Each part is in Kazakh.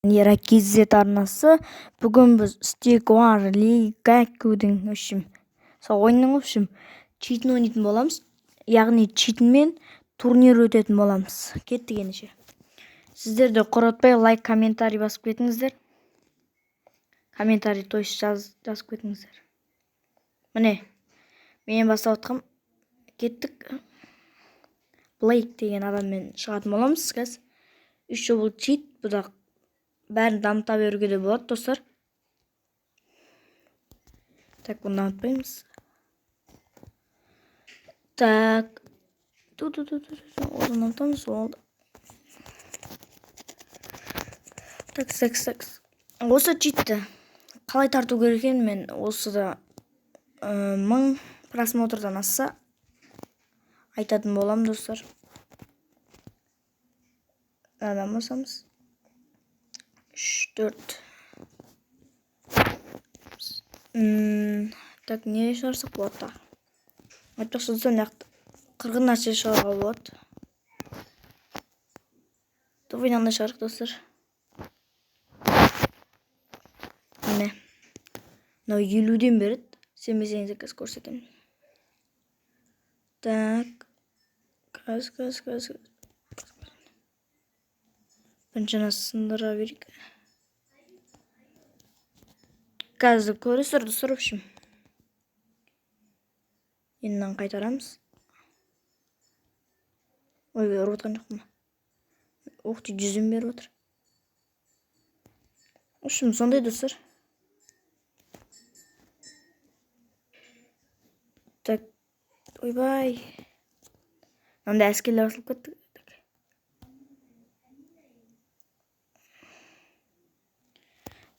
Ракизет арнасы. Бүгін біз стик вар лига күүдің сол ойынның читін ойнайтын боламыз. Яғни читінмен турнир өтетін боламыз. Кеттік ендеше. Сіздерді құротпай лайк, комментарий басып кетіңіздер. Комментарий тойш жазып кетіңіздер. Міне, мен бастап отқам. Кеттік. Блейк деген адаммен шығатын боламыз. Үші бұл чит, бұда бәрін дамыта беруге де болады, достар. Так, bunu дамытпаймыз. Так. Одан дамытамыз, олды. Так. Осы читті қалай тарту керек екен, мен осы да 1000 просмотрдан асса айтатын болам, достар. Адам басамыз. 3-4. Так, не шығарсақ болады та. Айтпақшы достар, қырғын нәрсе шығарға болады. Товайнанда шығарық, достар. Міне. Мынау 50-ден береді. Сенбесеңіздер қазір көрсетемін. Так. Қаз. Біріншіні сындыра берейік. Қазір көресіздер, достар, Еннен қайтарамыз. Ой, беріп отқан жоқ ма? Оқты 100-ден беріп отыр. Сондай, достар. Так, ойбай. Мында әскерлер асылып кетті.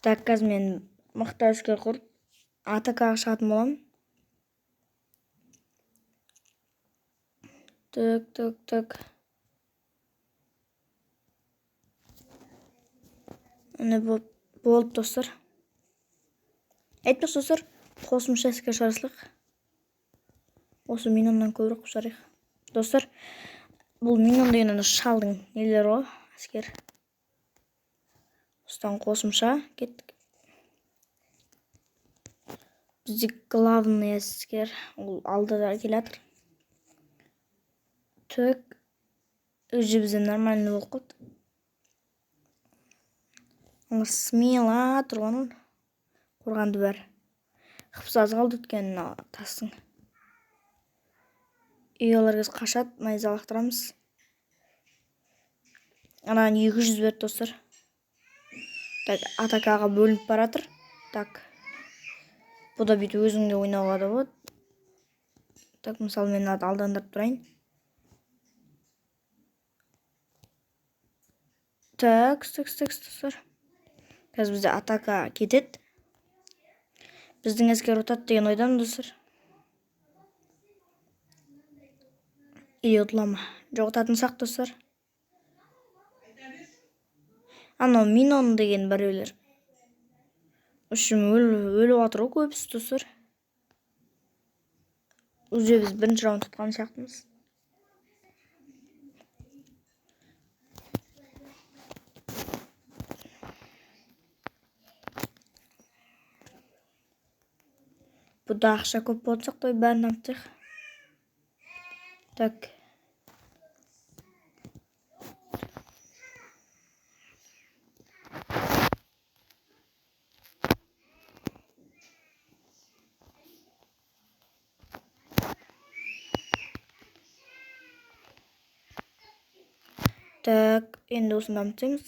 Так, қазір мен мықты әскер құрып атакаға шығатын болам. Так. Міне болды, достар. Айтпақ, достар, қосымша әскер шығарсылық. Осы миноннан көбірек құшарайық. Достар, бұл минон дегенін шалдың нелері ғой, әскер. Осыдан қосымша кеттік. Бізде главный әскер, ол алдыда келатыр. Так, өзі бізде нормальный болып қалды. Олар смела тұрғанын қорғанды бәр. Қыпсаз қалды өткен тастың. Олар кез қашат, найза лақтырамыз. Анан 200 берді, достар. Так, атакаға бөлініп баратыр. Так. Бұда бүйті өзіңде ойнауға да болады. Так, мысалы мен алдандырып тұрайын. Так, достар. Қазір бізде атака кетеді. Біздің әскер ұтады деген ойдан, достар. Или ұтылама. Жоқ, ұтатын сақ, достар. Анау минон деген біреулер. Өліп атыр ғой көбісі, достар. Уже біз бірінші раунд тұтқан сияқтымыз. Бұда ақша көп болсақ той бәрін дамытайық. Так. Так, енді осыны дамытаймыз.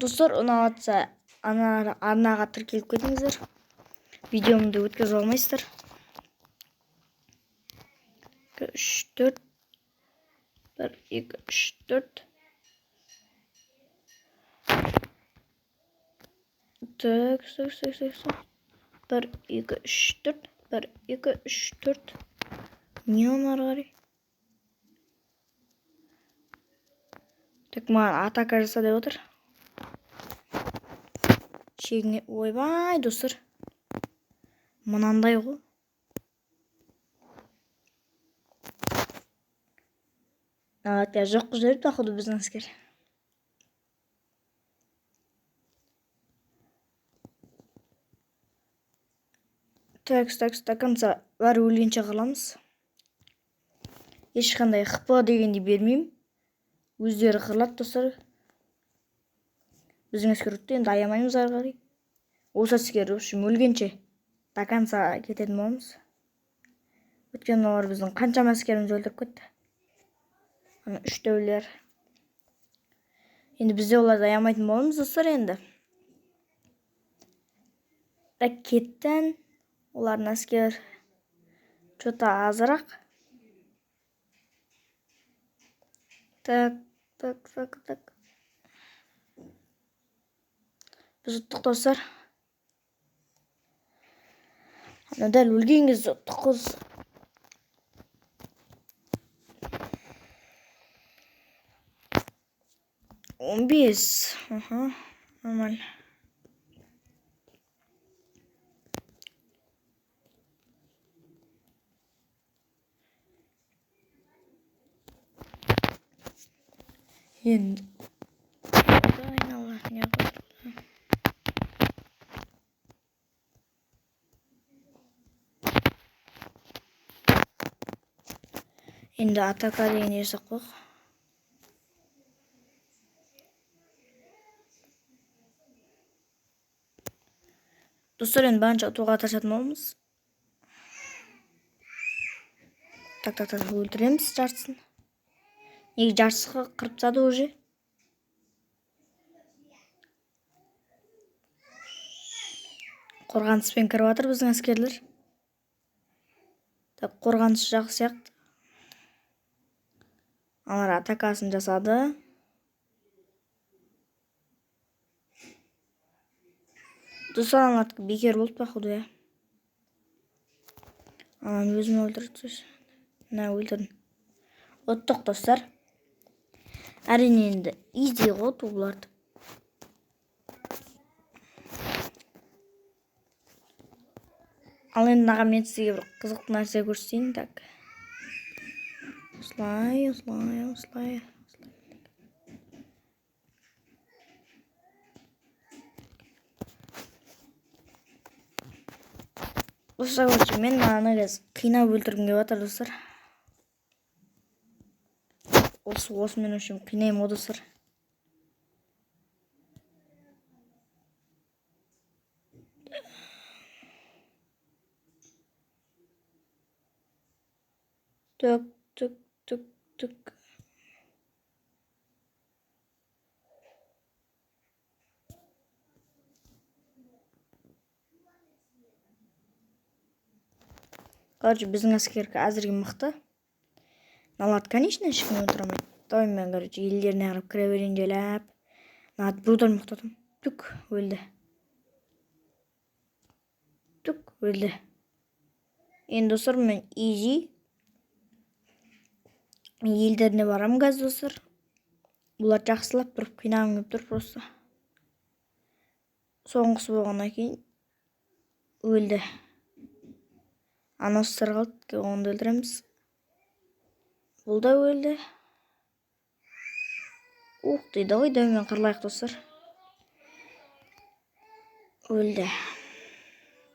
Достар, ұнағатса арнаға тіркеліп кетіңіздер. Видеомды өткізіп алмайсыздар. 3-4. 1-2-3-4. Так. 1-2-3-4. 1-2-3-4. Не онар қарай? Так, маған атака жаса деп отыр. Шегіне, ойбай, достар. Мынандай ғой. Наладка жоқ жерді походу біздің әскер. Так, до конца бәрі өлгенше қаламыз. Ешқандай хп дегенде бермеймін. Өздері қырылады достар. Біздің әскер өтті, енді аямаймыз ары қарай. Осы әскер өлгенше до конца кететін боламыз. Өйткені олар біздің қаншама әскерімізді өлтіріп кетті. Ана 3 дәулер. Енді бізде оларды аямайтын боламыз достар енді. Ракеттен олардың әскер что-то азырақ. Так. Біз ұттық достар. Ана дәл өлген кезде ұттық қыз. Он бес. Нормально. Енді айналар не қылды. Енді атака деген жасақ қойық. Достар, енді барынша ұтуға тырысатын боламыз. Так, өлтіреміз жартысын. Неге жартысқа қырып тастады уже. Қорғаныспен кіріп жатыр біздің әскерлер. Так, қорғаныс жақсы сияқты. Алар атакасын жасады. Достар, алардікі бекер болды походу, я. Анан өзім өлтірді. Өлтірдім. Оттық достар. Әрине енді изи ғой бұларды. Ал енді наға мен сізге бір қызықты нәрсе көрсетейін. Так. Осылай. Осы көрші мен мынаны қинап өлтіргім келіп жатыр достар. Осы мен үшін қинаймын достар. Так. Короче, біздің әскерге әзірге мықты. Налад, конечно, ешкім өлтіремейді. Давай мен, короче, елдеріне қарап кіре берейін желеп. Налад біреуден мықтадым. Түк, өлді. Енді достар, мен изи. Мен елдеріне барам қазір достар. Бұлар жақсылап тұрып қинағым келіп тұр просто. Соңғысы болғаннан кейін өлді. Анасы қалды, оны өлтіреміз. Бұл да өлді. Дейді ғой, дәумен қырлайық достар. Өлді.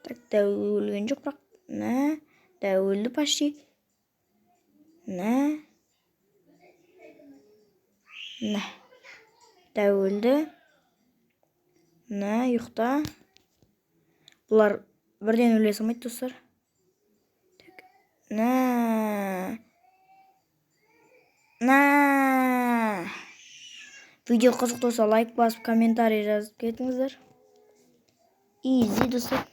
Так, дәу өлген жоқ бірақ. Дәу өлді почти. Дәу өлді. Ұйықта. Бұлар бірден өле салмайды достар. Видео қызық болса лайк басып, комментарий жазып кетіңіздер. Изи достар.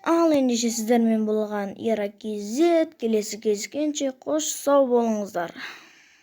Ал ендеше сіздермен болған Ирак KZ. Келесі кездескенше қош сау болыңыздар.